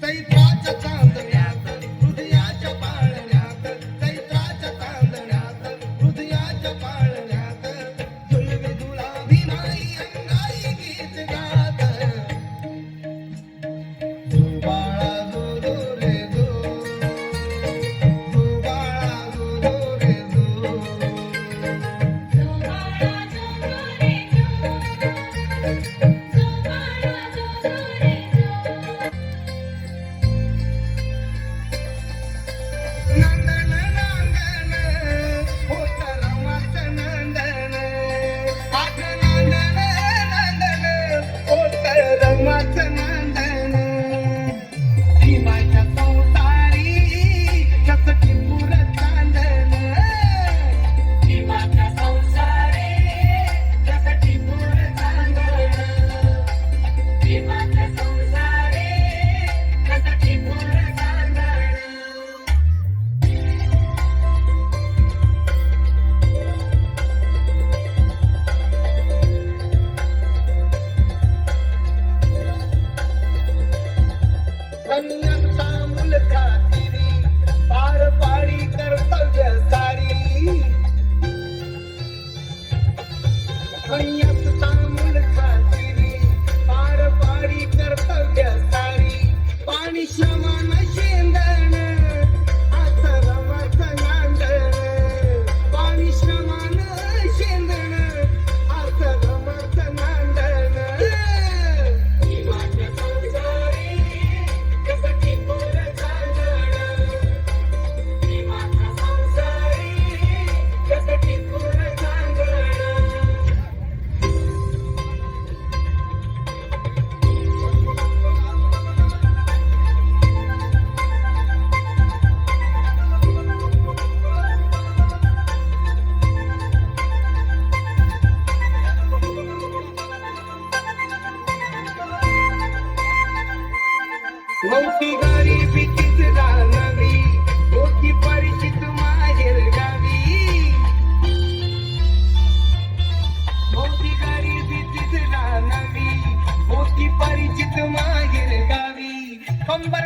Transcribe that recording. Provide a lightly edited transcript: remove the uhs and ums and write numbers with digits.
चैत्राच्या चांदण्यात हृदयाच्या पाळण्यात, चैत्राच्या चांदण्यात हृदयाच्या पाळण्यात, झुलवे गुलाबी माई अंगाई गीत गात. जो बाळा जो दो रे जो, जो बाळा जो दो रे जो, जो बाळा जो दो रे जो, जो बाळा जो दो रे जो. नंदन नांदन होत रमाचं नंदन, आठ नंदन नंदन होत रमाचं नंदन. भीमाच्या संसारी कसटी पुर चांदन, भीमाच्या संसारी कसटी पुर चांदन, भीमाच्या संसारी कसटी पुर चांदण. कन्यांचा मुलगा तिरी पार पाडी कर्तव्य सारी, कन्यांचा मुलगा तिरी पार पाडी कर्तव्य सारी. पाणी श्रमण शेंदण आस रमाचं नांदण, पाणी श्रमण शेंदण आस रमाचं नांदण. भीमाच्या संसारी कसटी पुर चांदण, भीमाच्या संसारी कसटी पुर चांदण. नव्हती गरीबी तीच जाणवी, होती परिचित माहेर गावी. नव्हती गरीबी तीच जाणवी, होती परिचित माहेर गावी. कंबर